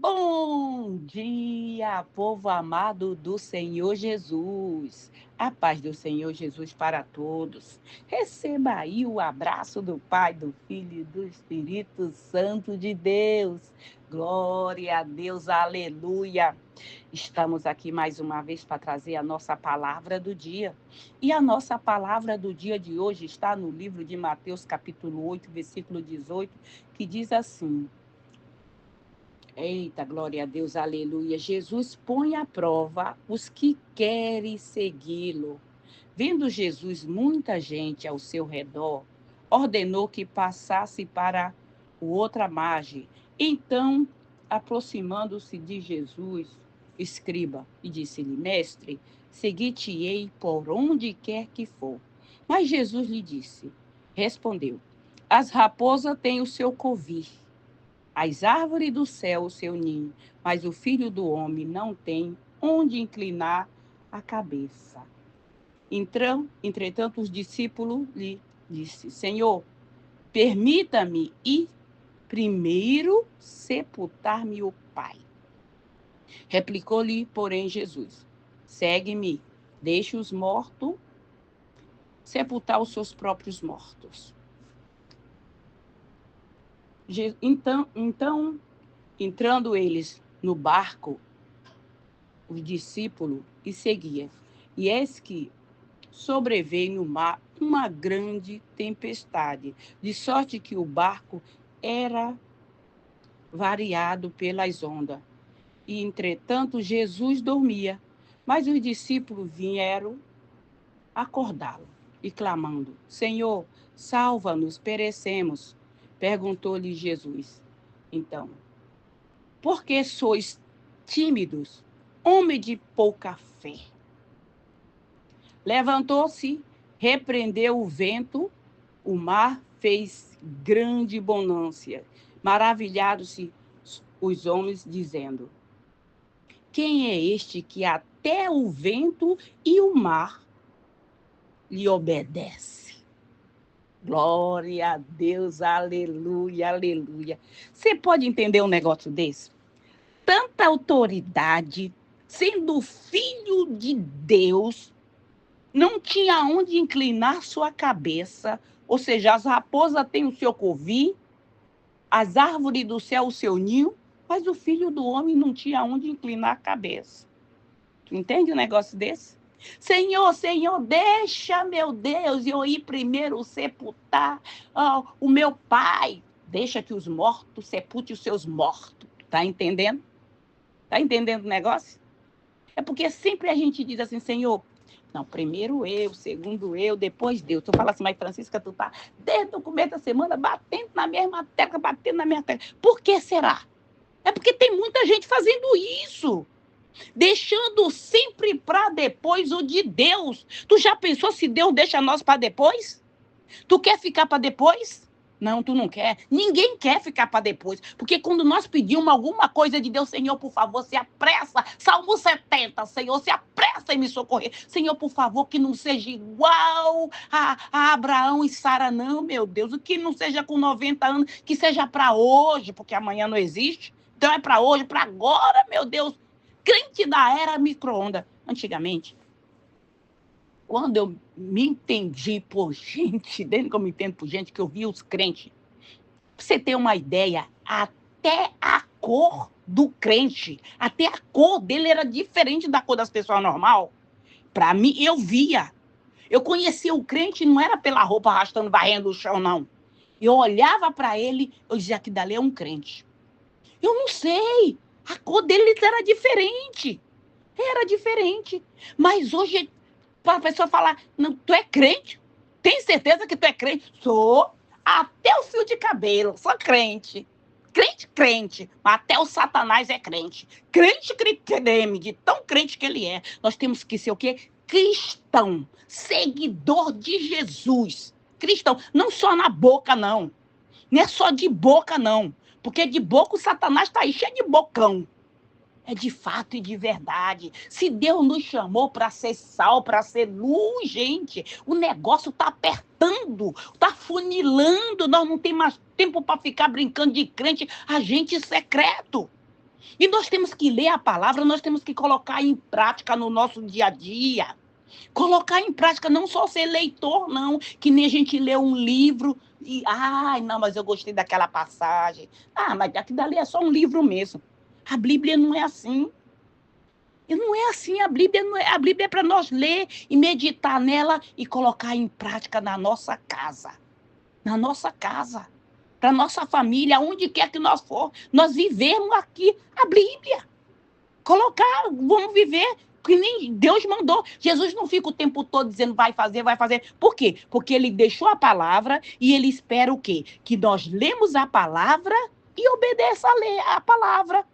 Bom dia, povo amado do Senhor Jesus. A paz do Senhor Jesus para todos. Receba aí o abraço do Pai, do Filho e do Espírito Santo de Deus. Glória a Deus, aleluia. Estamos aqui mais uma vez para trazer a nossa palavra do dia. E a nossa palavra do dia de hoje está no livro de Mateus, capítulo 8, versículo 18, que diz assim: Eita, glória a Deus, aleluia. Jesus põe à prova os que querem segui-lo. Vendo Jesus muita gente ao seu redor, ordenou que passasse para o outra margem. Então, aproximando-se de Jesus, escriba, e disse-lhe: Mestre, segui-te-ei por onde quer que for. Mas Jesus lhe respondeu: As raposas têm o seu covil, as árvores do céu o seu ninho, mas o filho do homem não tem onde inclinar a cabeça. Entretanto, os discípulos lhe disse: Senhor, permita-me ir primeiro sepultar meu pai. Replicou-lhe, porém, Jesus: Segue-me, deixe os mortos sepultar os seus próprios mortos. Então, entrando eles no barco, os discípulos, e seguia. E eis que sobreveio no mar uma grande tempestade, de sorte que o barco era variado pelas ondas. E, entretanto, Jesus dormia. Mas os discípulos vieram acordá-lo e clamando: Senhor, salva-nos, perecemos. Perguntou-lhe Jesus: Então, por que sois tímidos, homem de pouca fé? Levantou-se, repreendeu o vento, o mar fez grande bonança. Maravilharam-se os homens, dizendo: Quem é este que até o vento e o mar lhe obedece? Glória a Deus, aleluia, aleluia. Você pode entender um negócio desse? Tanta autoridade, sendo filho de Deus, não tinha onde inclinar sua cabeça, ou seja, as raposas têm o seu covil, as árvores do céu o seu ninho, mas o filho do homem não tinha onde inclinar a cabeça. Tu entende um negócio desse? Senhor, Senhor, deixa, meu Deus, eu ir primeiro sepultar o meu pai. Deixa que os mortos sepultem os seus mortos. Tá entendendo? Tá entendendo o negócio? É porque sempre a gente diz assim: Senhor, não, primeiro eu, segundo eu, depois Deus. Tu fala assim: mas Francisca, tu tá desde o começo da semana batendo na mesma tecla. Por que será? É porque tem muita gente fazendo isso, deixando sempre para depois o de Deus. Tu já pensou se Deus deixa nós para depois? Tu quer ficar para depois? Não, tu não quer. Ninguém quer ficar para depois. Porque quando nós pedimos alguma coisa de Deus: Senhor, por favor, se apressa. Salmo 70, Senhor, se apressa em me socorrer. Senhor, por favor, que não seja igual a Abraão e Sara, não, meu Deus. Que não seja com 90 anos, que seja para hoje, porque amanhã não existe. Então é para hoje, para agora, meu Deus. Crente da era micro-ondas. Antigamente, quando eu me entendi por gente, desde que eu me entendo por gente, que eu vi os crentes, pra você ter uma ideia, até a cor do crente, até a cor dele era diferente da cor das pessoas normal. Para mim, eu via. Eu conhecia o crente, não era pela roupa arrastando, varrendo o chão, não. Eu olhava para ele, eu dizia que dali é um crente. Eu não sei, a cor dele era diferente. Era diferente. Mas hoje, para a pessoa falar: não, tu é crente? Tem certeza que tu é crente? Sou. Até o fio de cabelo, sou crente. Crente, crente. Mas até o Satanás é crente. Crente, creme, de tão crente que ele é. Nós temos que ser o quê? Cristão. Seguidor de Jesus. Cristão. Não só na boca, não. Não é só de boca, não. Porque de boca o Satanás está aí cheio de bocão. É de fato e de verdade. Se Deus nos chamou para ser sal, para ser luz, gente, o negócio está apertando, está funilando. Nós não temos mais tempo para ficar brincando de crente, agente secreto. E nós temos que ler a palavra, nós temos que colocar em prática no nosso dia a dia. Colocar em prática, não só ser leitor, não. Que nem a gente lê um livro e, ai, não, mas eu gostei daquela passagem. Ah, mas aquilo dali é só um livro mesmo. A Bíblia não é assim. E não é assim, a Bíblia não é, a Bíblia é para nós ler e meditar nela e colocar em prática na nossa casa. Na nossa casa. Para nossa família, onde quer que nós for, nós vivemos aqui a Bíblia. Colocar, vamos viver que nem Deus mandou. Jesus não fica o tempo todo dizendo vai fazer, vai fazer. Por quê? Porque ele deixou a palavra e ele espera o quê? Que nós lemos a palavra e obedeça a palavra.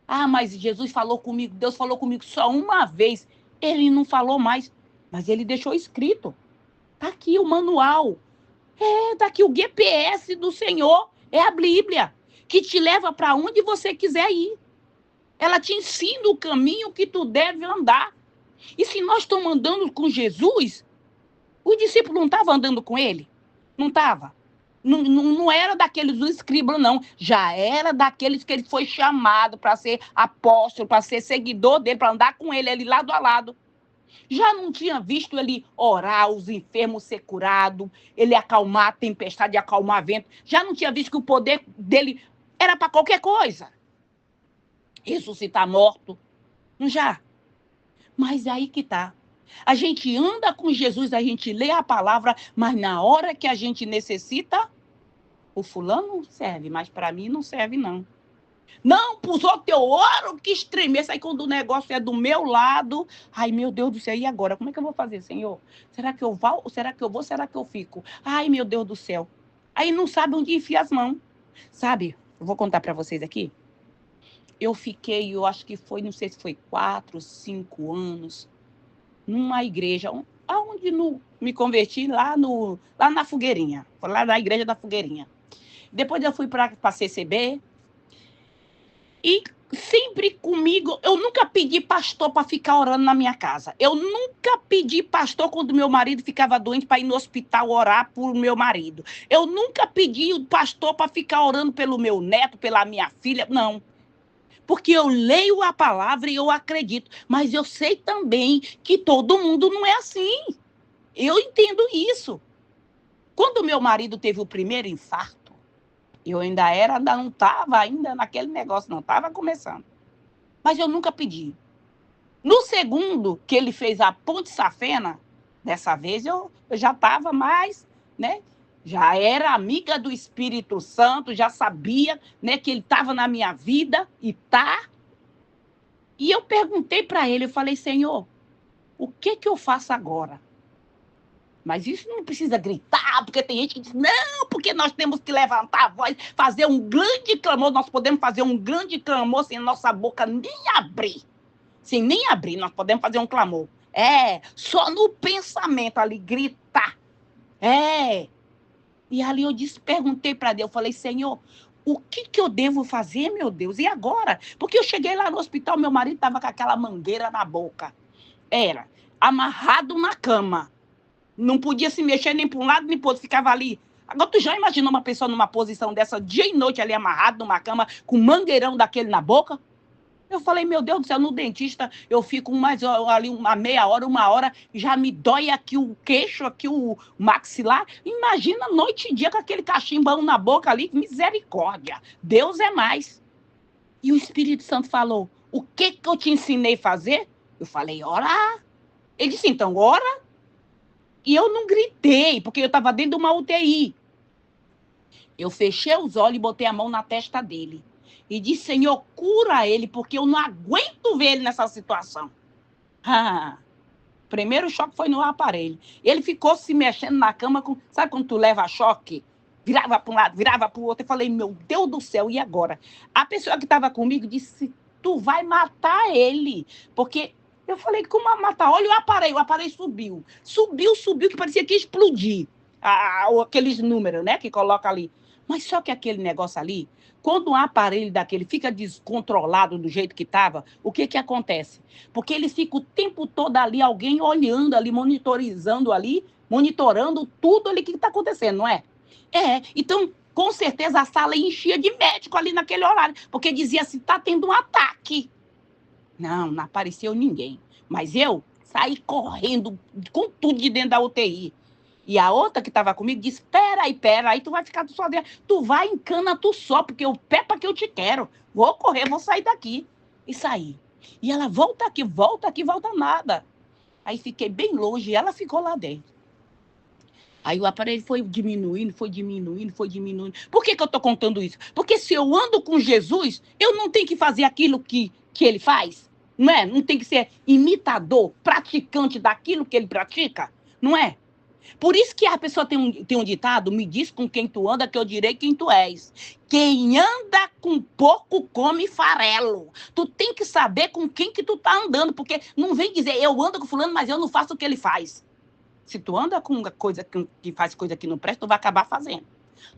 Ah, mas Jesus falou comigo, Deus falou comigo só uma vez. Ele não falou mais, mas ele deixou escrito. Está aqui o manual. Está aqui o GPS do Senhor. É a Bíblia, que te leva para onde você quiser ir. Ela te ensina o caminho que tu deve andar. E se nós estamos andando com Jesus, o discípulo não estava andando com ele? Não estava? Não era daqueles do escriba, não. Já era daqueles que ele foi chamado para ser apóstolo, para ser seguidor dele, para andar com ele ali lado a lado. Já não tinha visto ele orar, os enfermos ser curados, ele acalmar a tempestade, acalmar vento. Já não tinha visto que o poder dele era para qualquer coisa. Ressuscitar morto. Não já? Mas aí que tá. A gente anda com Jesus, a gente lê a palavra, mas na hora que a gente necessita, o fulano serve, mas para mim não serve, não. Não, pros outros eu oro que estremeça. Aí quando o negócio é do meu lado, ai meu Deus do céu, e agora? Como é que eu vou fazer, Senhor? Será que eu vou? Será que eu vou? Será que eu fico? Ai meu Deus do céu. Aí não sabe onde enfia as mãos. Sabe, eu vou contar para vocês aqui. Eu fiquei, eu acho que foi, não sei se foi 4, 5 anos, numa igreja, onde me converti, lá na Fogueirinha, lá na igreja da Fogueirinha. Depois eu fui para a CCB, e sempre comigo, eu nunca pedi pastor para ficar orando na minha casa. Eu nunca pedi pastor quando meu marido ficava doente para ir no hospital orar por meu marido. Eu nunca pedi o pastor para ficar orando pelo meu neto, pela minha filha, não. Porque eu leio a palavra e eu acredito. Mas eu sei também que todo mundo não é assim. Eu entendo isso. Quando meu marido teve o primeiro infarto, eu ainda não estava ainda naquele negócio, não estava começando. Mas eu nunca pedi. No segundo, que ele fez a ponte safena, dessa vez eu já estava mais, né? Já era amiga do Espírito Santo, já sabia, né, que ele estava na minha vida e tá. E eu perguntei para ele, eu falei, Senhor, o que eu faço agora? Mas isso não precisa gritar, porque tem gente que diz, não, porque nós temos que levantar a voz, fazer um grande clamor, nós podemos fazer um grande clamor sem nossa boca nem abrir. Sem nem abrir, nós podemos fazer um clamor. Só no pensamento ali, gritar. E ali eu perguntei para Deus, eu falei, Senhor, o que eu devo fazer, meu Deus? E agora? Porque eu cheguei lá no hospital, meu marido estava com aquela mangueira na boca. Era amarrado na cama. Não podia se mexer nem para um lado nem para o outro, ficava ali. Agora, tu já imaginou uma pessoa numa posição dessa, dia e noite ali amarrado numa cama, com um mangueirão daquele na boca? Eu falei, meu Deus do céu, no dentista eu fico ali uma meia hora, 1 hora, já me dói aqui o queixo, aqui o maxilar. Imagina noite e dia com aquele cachimbão na boca ali, misericórdia. Deus é mais. E o Espírito Santo falou, o que eu te ensinei a fazer? Eu falei, orar. Ele disse, então, ora. E eu não gritei, porque eu estava dentro de uma UTI. Eu fechei os olhos e botei a mão na testa dele. E disse, Senhor, cura ele, porque eu não aguento ver ele nessa situação. Primeiro choque foi no aparelho. Ele ficou se mexendo na cama, sabe quando tu leva choque? Virava para um lado, virava para o outro. Eu falei, meu Deus do céu, e agora? A pessoa que estava comigo disse, tu vai matar ele. Porque eu falei, como matar? Olha o aparelho subiu. Subiu, que parecia que ia explodir. Aqueles números, né, que coloca ali. Mas só que aquele negócio ali, quando um aparelho daquele fica descontrolado do jeito que estava, o que acontece? Porque ele fica o tempo todo ali, alguém olhando ali, monitorando tudo ali que está acontecendo, não é? Então, Com certeza a sala enchia de médico ali naquele horário, porque dizia assim, tá tendo um ataque. Não apareceu ninguém. Mas eu saí correndo com tudo de dentro da UTI. E a outra que estava comigo disse, peraí, tu vai ficar só dentro. Tu vai em cana tu só, porque o pé para que eu te quero. Vou correr, vou sair daqui. E saí. E ela, volta aqui, volta nada. Aí fiquei bem longe e ela ficou lá dentro. Aí o aparelho foi diminuindo. Por que eu estou contando isso? Porque se eu ando com Jesus, eu não tenho que fazer aquilo que ele faz. Não é? Não tem que ser imitador, praticante daquilo que ele pratica. Não é? Por isso que a pessoa tem um ditado, me diz com quem tu anda que eu direi quem tu és. Quem anda com pouco come farelo. Tu tem que saber com quem que tu tá andando, porque não vem dizer eu ando com fulano, mas eu não faço o que ele faz. Se tu anda com uma coisa que faz coisa que não presta, tu vai acabar fazendo.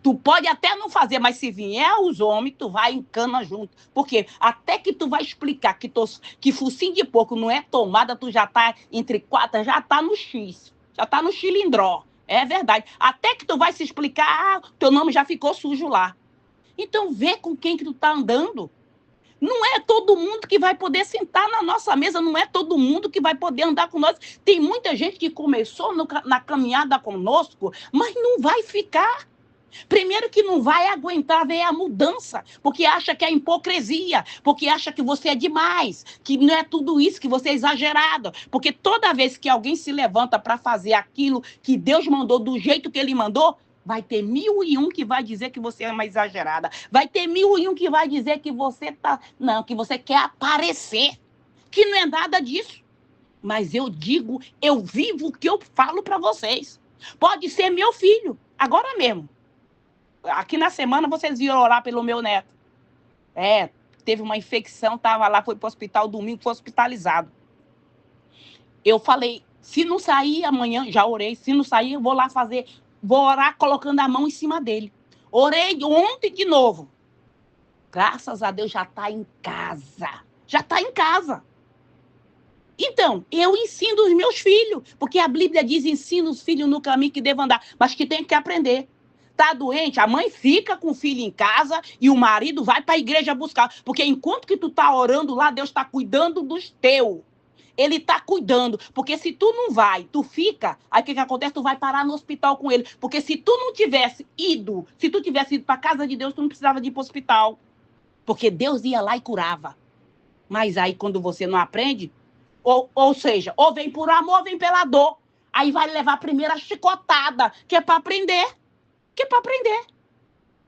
Tu pode até não fazer, mas se vier os homens, tu vai em cana junto. Por quê? Até que tu vai explicar que focinho de porco não é tomada, tu já tá entre quatro, já tá no X. Já tá no xilindró. É verdade. Até que tu vai se explicar, teu nome já ficou sujo lá. Então vê com quem que tu tá andando. Não é todo mundo que vai poder sentar na nossa mesa, não é todo mundo que vai poder andar com nós. Tem muita gente que começou na caminhada conosco, mas não vai ficar. Primeiro que não vai aguentar ver a mudança, porque acha que é hipocrisia, porque acha que você é demais, que não é tudo isso, que você é exagerado. Porque toda vez que alguém se levanta para fazer aquilo que Deus mandou do jeito que ele mandou, vai ter 1001 que vai dizer que você é uma exagerada. Vai ter 1001 que vai dizer que você que você quer aparecer. Que não é nada disso. Mas eu digo, eu vivo o que eu falo para vocês. Pode ser meu filho, agora mesmo. Aqui na semana vocês viram orar pelo meu neto. Teve uma infecção, estava lá, foi para o hospital domingo, foi hospitalizado. Eu falei, se não sair amanhã, já orei, se não sair, eu vou orar colocando a mão em cima dele. Orei ontem de novo. Graças a Deus já está em casa. Então, eu ensino os meus filhos, porque a Bíblia diz, ensina os filhos no caminho que devem andar, mas que tem que aprender. Tá doente, a mãe fica com o filho em casa e o marido vai para a igreja buscar. Porque enquanto que tu tá orando lá, Deus está cuidando dos teus. Ele está cuidando. Porque se tu não vai, tu fica, aí o que acontece? Tu vai parar no hospital com ele. Porque se tu tivesse ido para a casa de Deus, tu não precisava de ir para o hospital. Porque Deus ia lá e curava. Mas aí quando você não aprende, ou seja, ou vem por amor, ou vem pela dor. Aí vai levar a primeira chicotada, que é para aprender.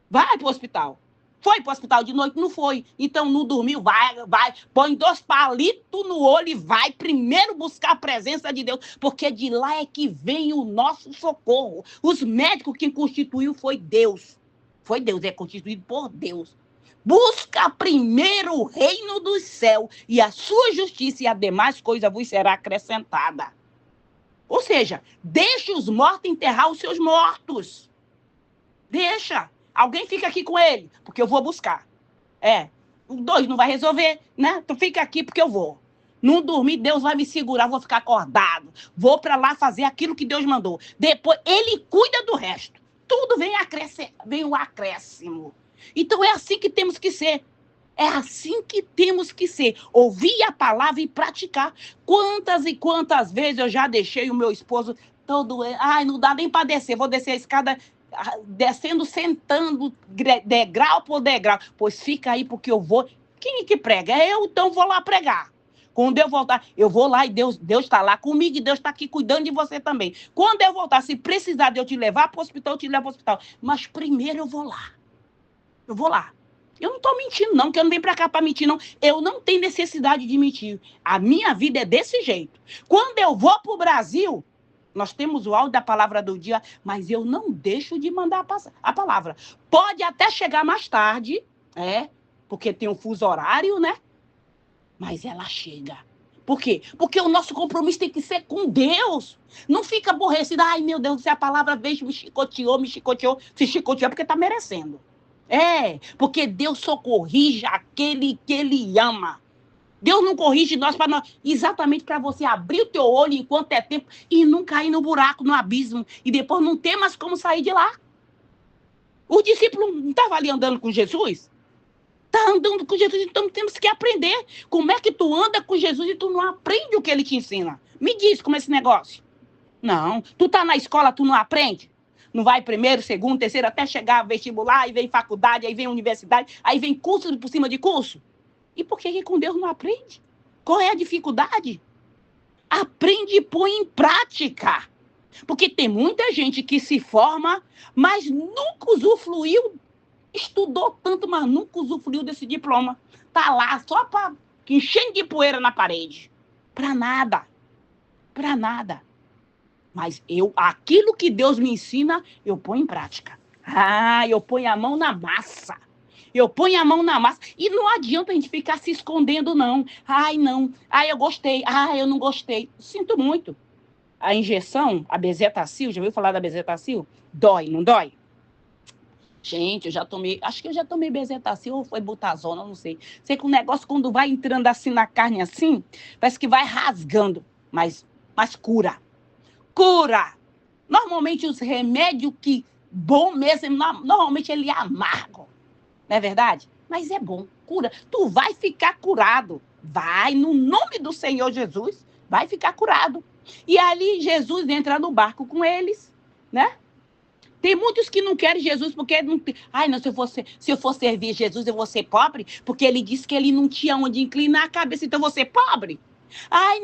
Vai pro hospital. Foi pro hospital de noite? Não foi. Então não dormiu? Vai. Põe 2 palitos no olho e vai primeiro buscar a presença de Deus. Porque de lá é que vem o nosso socorro. Os médicos quem constituiu foi Deus. É constituído por Deus. Busca primeiro o reino dos céus e a sua justiça e a demais coisa vos será acrescentada. Ou seja, deixa os mortos enterrar os seus mortos. Deixa. Alguém fica aqui com ele, porque eu vou buscar. Os 2 não vai resolver, né? Tu fica aqui porque eu vou. Não dormir, Deus vai me segurar, vou ficar acordado. Vou para lá fazer aquilo que Deus mandou. Depois, ele cuida do resto. Tudo vem o acréscimo. Então, é assim que temos que ser. Ouvir a palavra e praticar. Quantas e quantas vezes eu já deixei o meu esposo todo... não dá nem para descer. Vou descer a escada... descendo, sentando, degrau por degrau. Pois fica aí, porque eu vou... Quem é que prega? Eu, então vou lá pregar. Quando eu voltar, eu vou lá e Deus está lá comigo e Deus está aqui cuidando de você também. Quando eu voltar, se precisar de eu te levar para o hospital, eu te levo para o hospital. Mas primeiro eu vou lá. Eu não estou mentindo, não, que eu não venho para cá para mentir, não. Eu não tenho necessidade de mentir. A minha vida é desse jeito. Quando eu vou para o Brasil... Nós temos o áudio da palavra do dia, mas eu não deixo de mandar a palavra. Pode até chegar mais tarde, porque tem um fuso horário, né? Mas ela chega. Por quê? Porque o nosso compromisso tem que ser com Deus. Não fica aborrecido. Ai, meu Deus, se a palavra veio, me chicoteou. Se chicoteou é porque está merecendo. Porque Deus só corrige aquele que Ele ama. Deus não corrige nós exatamente para você abrir o teu olho enquanto é tempo e não cair no buraco, no abismo, e depois não ter mais como sair de lá. Os discípulos não estavam ali andando com Jesus? Está andando com Jesus, então temos que aprender. Como é que tu anda com Jesus e tu não aprende o que ele te ensina? Me diz como é esse negócio. Não, tu tá na escola, tu não aprende? Não vai primeiro, segundo, terceiro, até chegar vestibular, aí vem faculdade, aí vem universidade, aí vem curso por cima de curso. E por que com Deus não aprende? Qual é a dificuldade? Aprende e põe em prática. Porque tem muita gente que se forma, mas nunca usufruiu, estudou tanto, mas nunca usufruiu desse diploma. Tá lá só para enchendo de poeira na parede. Para nada. Para nada. Mas aquilo que Deus me ensina, eu ponho em prática. Eu ponho a mão na massa. Eu ponho a mão na massa. E não adianta a gente ficar se escondendo, não. Não. Eu gostei. Eu não gostei. Sinto muito. A injeção, a Bezetacil, já ouviu falar da Bezetacil? Dói, não dói? Gente, acho que eu já tomei Bezetacil ou foi Butazona, não sei. Sei que o negócio, quando vai entrando assim na carne, assim, parece que vai rasgando. Mas cura. Cura. Normalmente os remédios que bom mesmo, normalmente ele é amargo. Não é verdade? Mas é bom, cura. Tu vai ficar curado. Vai, no nome do Senhor Jesus, vai ficar curado. E ali Jesus entra no barco com eles, né? Tem muitos que não querem Jesus porque não. Não, se eu for servir Jesus, eu vou ser pobre, porque ele disse que ele não tinha onde inclinar a cabeça, então eu vou ser pobre.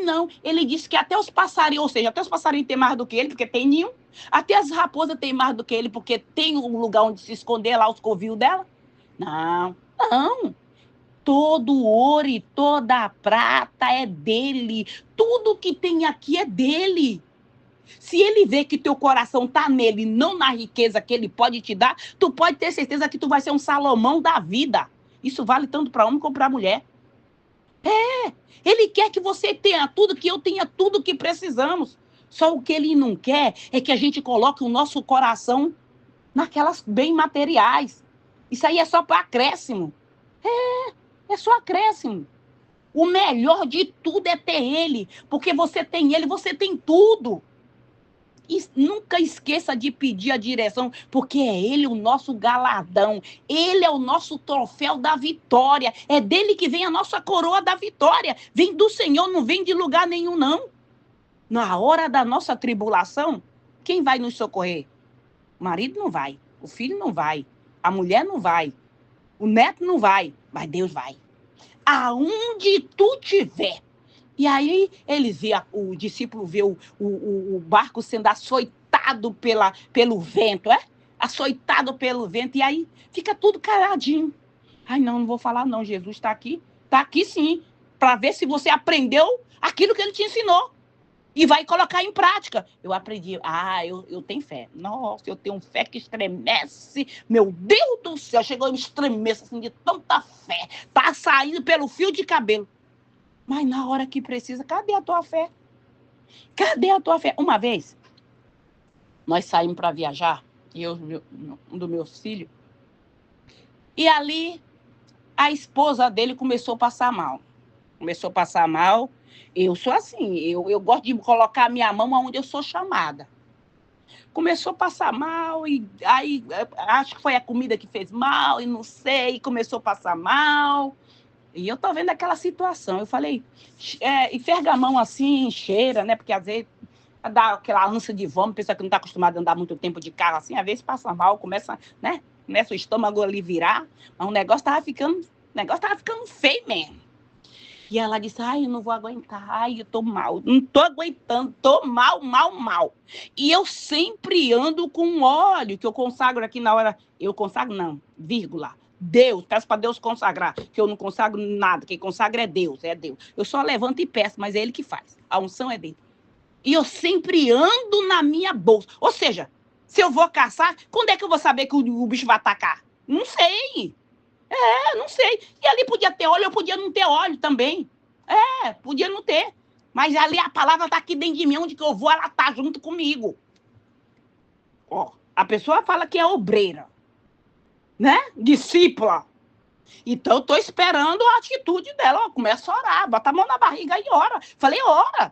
Não, ele disse que até os passarinhos, ou seja, até os passarinhos têm mais do que ele, porque tem ninho. Até as raposas têm mais do que ele, porque tem um lugar onde se esconder lá, os covios dela. Não. Todo ouro e toda a prata é dele. Tudo que tem aqui é dele. Se ele vê que teu coração está nele, não na riqueza que ele pode te dar, tu pode ter certeza que tu vai ser um Salomão da vida. Isso vale tanto para homem como para mulher. Ele quer que você tenha tudo, que eu tenha tudo que precisamos. Só o que ele não quer é que a gente coloque o nosso coração naquelas bem materiais. Isso aí é só para acréscimo. É só acréscimo. O melhor de tudo é ter ele, porque você tem ele, você tem tudo. E nunca esqueça de pedir a direção, porque é ele o nosso galardão. Ele é o nosso troféu da vitória. É dele que vem a nossa coroa da vitória. Vem do Senhor, não vem de lugar nenhum, não. Na hora da nossa tribulação, quem vai nos socorrer? O marido não vai, o filho não vai, a mulher não vai, o neto não vai, mas Deus vai. Aonde tu tiver. E aí o discípulo vê o barco sendo açoitado pelo vento, açoitado pelo vento, e aí fica tudo caladinho. Não vou falar não, Jesus está aqui sim, para ver se você aprendeu aquilo que ele te ensinou e vai colocar em prática. Eu aprendi, eu tenho fé. Nossa, eu tenho fé que estremece. Meu Deus do céu, chegou a me estremecer assim de tanta fé. Tá saindo pelo fio de cabelo. Mas na hora que precisa, cadê a tua fé? Cadê a tua fé? Uma vez, nós saímos para viajar, um dos meus filhos, e ali a esposa dele começou a passar mal. Eu sou assim, eu gosto de colocar a minha mão onde eu sou chamada. Começou a passar mal, e aí acho que foi a comida que fez mal, e não sei, começou a passar mal. E eu tô vendo aquela situação. Eu falei, enferga a mão assim, cheira, né? Porque às vezes dá aquela ânsia de vômito, pessoa que não está acostumada a andar muito tempo de carro assim, às vezes passa mal, começa, né? Começa o estômago ali virar, mas o negócio tava ficando feio mesmo. E ela disse, eu não vou aguentar, eu tô mal, não tô aguentando, tô mal. E eu sempre ando com óleo, que eu consagro aqui na hora, vírgula. Deus, peço para Deus consagrar, que eu não consagro nada, quem consagra é Deus. Eu só levanto e peço, mas é Ele que faz, a unção é dele. E eu sempre ando na minha bolsa, ou seja, se eu vou caçar, quando é que eu vou saber que o bicho vai atacar? Não sei, não sei, e ali podia ter óleo, eu podia não ter óleo também, podia não ter, mas ali a palavra está aqui dentro de mim, onde que eu vou, ela está junto comigo. A pessoa fala que é obreira, né? Discípula. Então, eu tô esperando a atitude dela. Começa a orar, bota a mão na barriga e ora. Falei, ora.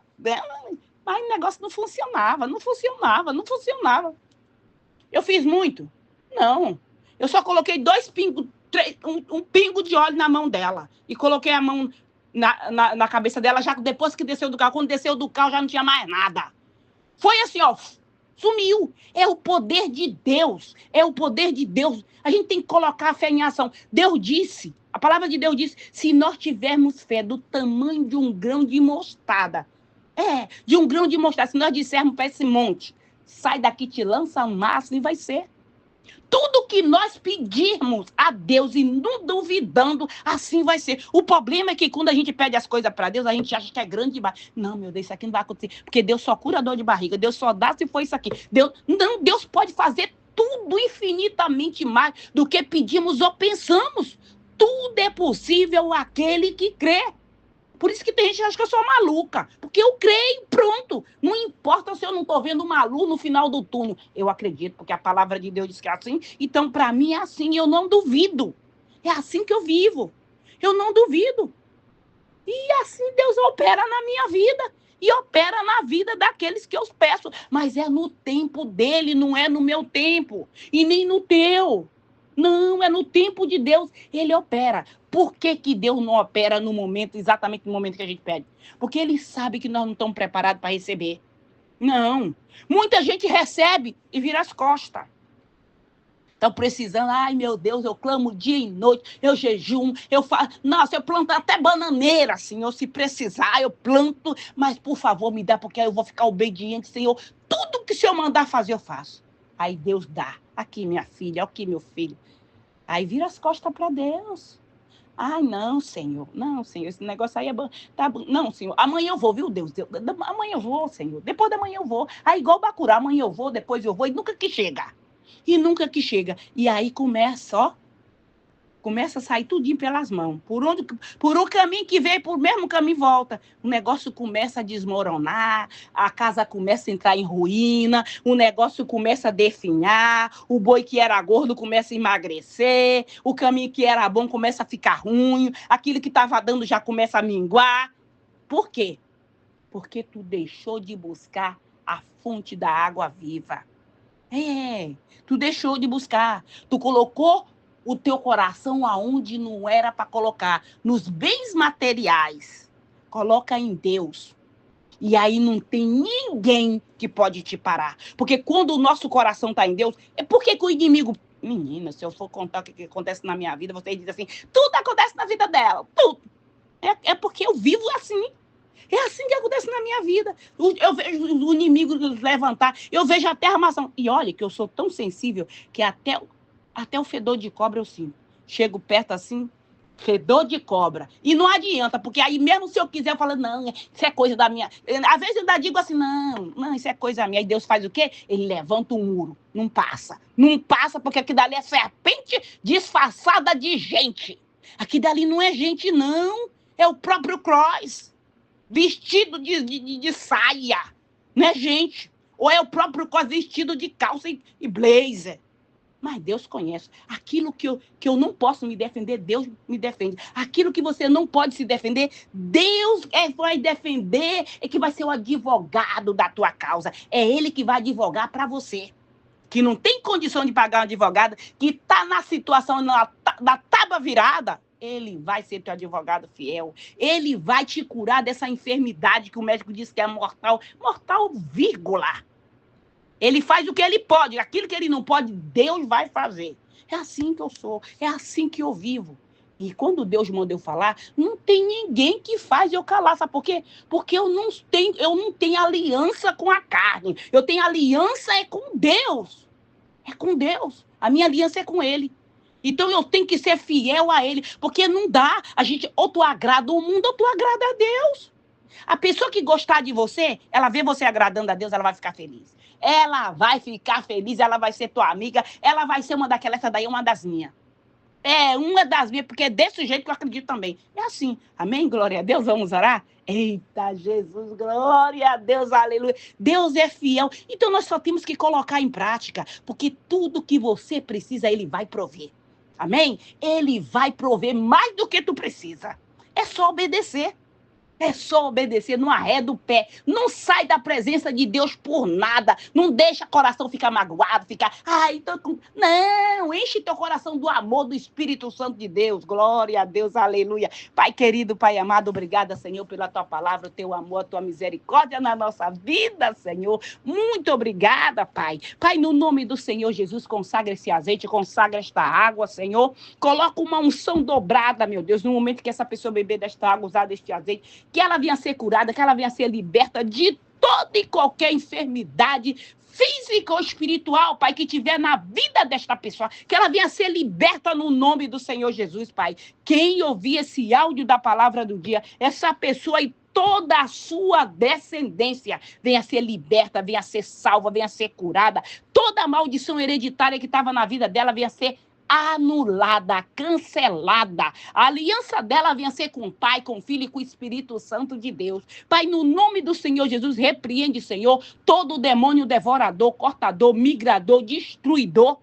Mas o negócio não funcionava. Eu fiz muito? Não. Eu só coloquei 2 pingos, um pingo de óleo na mão dela. E coloquei a mão na cabeça dela, já depois que desceu do carro. Quando desceu do carro, já não tinha mais nada. Foi assim, ó, sumiu. É o poder de Deus. É o poder de Deus. A gente tem que colocar a fé em ação. Deus disse, a palavra de Deus disse, se nós tivermos fé do tamanho de um grão de mostarda, de um grão de mostarda, se nós dissermos para esse monte, sai daqui, te lança um maço, e vai ser. Tudo que nós pedirmos a Deus e não duvidando, assim vai ser. O problema é que quando a gente pede as coisas para Deus, a gente acha que é grande demais. Não, meu Deus, isso aqui não vai acontecer. Porque Deus só cura dor de barriga. Deus só dá se for isso aqui. Deus pode fazer tudo infinitamente mais do que pedimos ou pensamos. Tudo é possível àquele que crê. Por isso que tem gente que acha que eu sou maluca. Porque eu creio, pronto. Não importa se eu não estou vendo uma luz no final do túnel. Eu acredito, porque a palavra de Deus diz que é assim. Então, para mim, é assim. Eu não duvido. É assim que eu vivo. Eu não duvido. E assim Deus opera na minha vida. E opera na vida daqueles que eu peço. Mas é no tempo dele, não é no meu tempo. E nem no teu. Não, é no tempo de Deus. Ele opera. Por que Deus não opera no momento, exatamente no momento que a gente pede? Porque ele sabe que nós não estamos preparados para receber. Não. Muita gente recebe e vira as costas. Estão precisando, ai meu Deus, eu clamo dia e noite, eu jejum, eu faço. Nossa, eu planto até bananeira, Senhor, se precisar, eu planto, mas por favor me dá, porque aí eu vou ficar obediente, Senhor. Tudo que o Senhor mandar fazer, eu faço. Aí Deus dá. Aqui, minha filha, aqui, meu filho. Aí vira as costas para Deus. Ai, não, Senhor, esse negócio aí é bom. Tá bom. Não, Senhor, amanhã eu vou, viu, Deus? Amanhã eu vou, Senhor, depois da manhã eu vou. Aí, igual o Bacurau, amanhã eu vou, depois eu vou, e nunca que chega. E aí começa a sair tudinho pelas mãos. Por um caminho que veio, por mesmo caminho volta. O negócio começa a desmoronar, a casa começa a entrar em ruína, o negócio começa a definhar, o boi que era gordo começa a emagrecer, o caminho que era bom começa a ficar ruim, aquilo que estava dando já começa a minguar. Por quê? Porque tu deixou de buscar a fonte da água viva. Tu deixou de buscar. Tu colocou o teu coração aonde não era para colocar, nos bens materiais. Coloca em Deus. E aí não tem ninguém que pode te parar. Porque quando o nosso coração está em Deus, é porque que o inimigo... Menina, se eu for contar o que acontece na minha vida, vocês dizem assim, tudo acontece na vida dela, tudo. É porque eu vivo assim. É assim que acontece na minha vida. Eu vejo o inimigo levantar, eu vejo até a armação. E olha que eu sou tão sensível que até o fedor de cobra eu sinto. Chego perto assim, fedor de cobra. E não adianta, porque aí mesmo se eu quiser, eu falo, não, isso é coisa da minha... Às vezes eu ainda digo assim, não, isso é coisa minha. Aí Deus faz o quê? Ele levanta um muro. Não passa. Não passa, porque aqui dali é serpente disfarçada de gente. Aqui dali não é gente, não. É o próprio Cross. Vestido de saia, né, gente? Ou é o próprio Cross vestido de calça e blazer. Mas Deus conhece. Aquilo que eu não posso me defender, Deus me defende. Aquilo que você não pode se defender, Deus vai defender, é que vai ser o advogado da tua causa. É ele que vai advogar para você. Que não tem condição de pagar um advogado, que está na situação da tábua virada, ele vai ser teu advogado fiel. Ele vai te curar dessa enfermidade que o médico disse que é mortal. Mortal, vírgula. Ele faz o que ele pode. Aquilo que ele não pode, Deus vai fazer. É assim que eu sou. É assim que eu vivo. E quando Deus manda eu falar, não tem ninguém que faz eu calar. Sabe por quê? Porque eu não tenho aliança com a carne. Eu tenho aliança com Deus. É com Deus. A minha aliança é com Ele. Então eu tenho que ser fiel a Ele. Porque não dá. Ou tu agrada o mundo, ou tu agrada a Deus. A pessoa que gostar de você, ela vê você agradando a Deus, ela vai ficar feliz. Ela vai ficar feliz, ela vai ser tua amiga, ela vai ser uma daquelas, essa daí é uma das minhas. É uma das minhas, porque é desse jeito que eu acredito também. É assim. Amém? Glória a Deus. Vamos orar? Eita, Jesus, glória a Deus, aleluia. Deus é fiel. Então nós só temos que colocar em prática, porque tudo que você precisa, Ele vai prover. Amém? Ele vai prover mais do que tu precisa. É só obedecer. É só obedecer, não arreda o pé. Não sai da presença de Deus por nada. Não deixa o coração ficar magoado, ficar... Não, enche teu coração do amor do Espírito Santo de Deus. Glória a Deus, aleluia. Pai querido, Pai amado, obrigada, Senhor, pela tua palavra, o teu amor, a tua misericórdia na nossa vida, Senhor. Muito obrigada, Pai. Pai, no nome do Senhor Jesus, consagra esse azeite, consagra esta água, Senhor. Coloca uma unção dobrada, meu Deus, no momento que essa pessoa beber desta água, usar deste azeite, que ela venha ser curada, que ela venha ser liberta de toda e qualquer enfermidade física ou espiritual, Pai, que tiver na vida desta pessoa, que ela venha ser liberta no nome do Senhor Jesus, Pai. Quem ouvir esse áudio da palavra do dia, essa pessoa e toda a sua descendência venha ser liberta, venha ser salva, venha ser curada. Toda a maldição hereditária que estava na vida dela venha ser anulada, cancelada. A aliança dela venha ser com o Pai, com o Filho e com o Espírito Santo de Deus. Pai, no nome do Senhor Jesus, repreende, Senhor, todo demônio devorador, cortador, migrador, destruidor.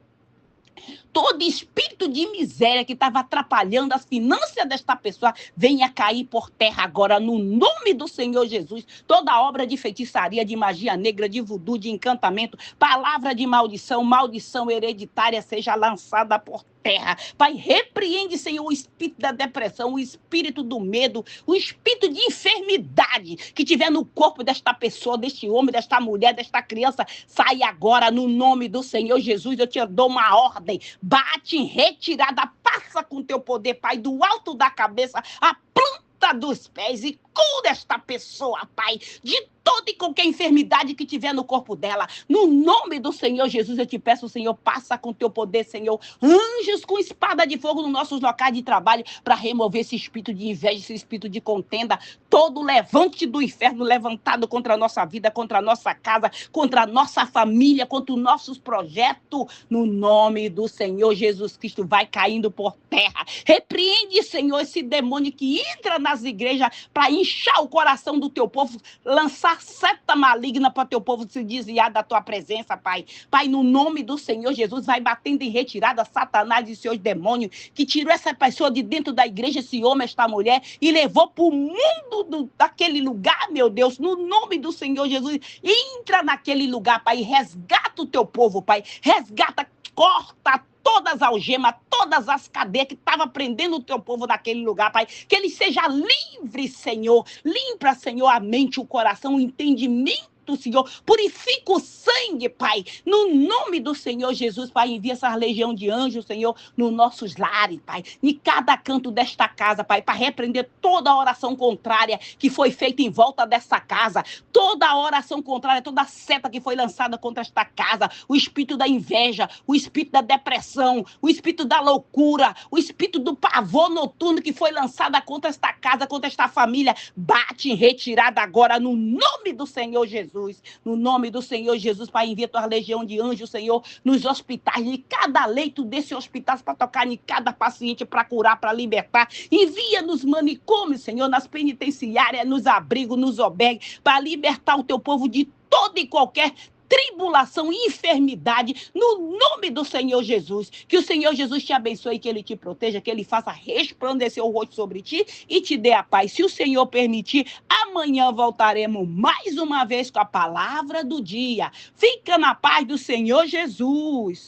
Todo espírito de miséria que estava atrapalhando as finanças desta pessoa, venha cair por terra agora, no nome do Senhor Jesus. Toda obra de feitiçaria, de magia negra, de voodoo, de encantamento, palavra de maldição, maldição hereditária, seja lançada por terra. Pai, repreende, Senhor, o espírito da depressão, o espírito do medo, o espírito de enfermidade que tiver no corpo desta pessoa, deste homem, desta mulher, desta criança. Sai agora no nome do Senhor Jesus. Eu te dou uma ordem. Bate em retirada, passa com teu poder, Pai, do alto da cabeça, a planta dos pés e cura esta pessoa, Pai, de toda e qualquer enfermidade que tiver no corpo dela. No nome do Senhor Jesus, eu te peço, Senhor, passa com teu poder, Senhor. Anjos com espada de fogo nos nossos locais de trabalho para remover esse espírito de inveja, esse espírito de contenda, todo levante do inferno levantado contra a nossa vida, contra a nossa casa, contra a nossa família, contra os nossos projetos. No nome do Senhor Jesus Cristo, vai caindo por terra. Repreende, Senhor, esse demônio que entra nas igrejas para inchar o coração do teu povo, lançar seta maligna para teu povo se desviar da tua presença, Pai. Pai, no nome do Senhor Jesus, vai batendo em retirada Satanás e seus demônios, que tirou essa pessoa de dentro da igreja, esse homem, esta mulher, e levou para o mundo daquele lugar, meu Deus, no nome do Senhor Jesus. Entra naquele lugar, Pai, resgata o teu povo, Pai, resgata, corta todas as algemas, todas as cadeias que estavam prendendo o teu povo naquele lugar, Pai. Que ele seja livre, Senhor. Limpa, Senhor, a mente, o coração, o entendimento, Senhor. Purifica o sangue, Pai. No nome do Senhor Jesus, Pai, envia essa legião de anjos, Senhor, nos nossos lares, Pai. Em cada canto desta casa, Pai, para repreender toda a oração contrária que foi feita em volta dessa casa. Toda a oração contrária, toda a seta que foi lançada contra esta casa. O espírito da inveja, o espírito da depressão, o espírito da loucura, o espírito do pavor noturno que foi lançada contra esta casa, contra esta família. Bate em retirada agora, no nome do Senhor Jesus. No nome do Senhor Jesus, Pai, envia tua legião de anjos, Senhor, nos hospitais, em cada leito desse hospital, para tocar em cada paciente, para curar, para libertar. Envia nos manicômios, Senhor, nas penitenciárias, nos abrigos, nos albergues, para libertar o teu povo de toda e qualquer tribulação e enfermidade, no nome do Senhor Jesus. Que o Senhor Jesus te abençoe, que ele te proteja, que ele faça resplandecer o rosto sobre ti e te dê a paz. Se o Senhor permitir, amanhã voltaremos mais uma vez com a palavra do dia. Fica na paz do Senhor Jesus.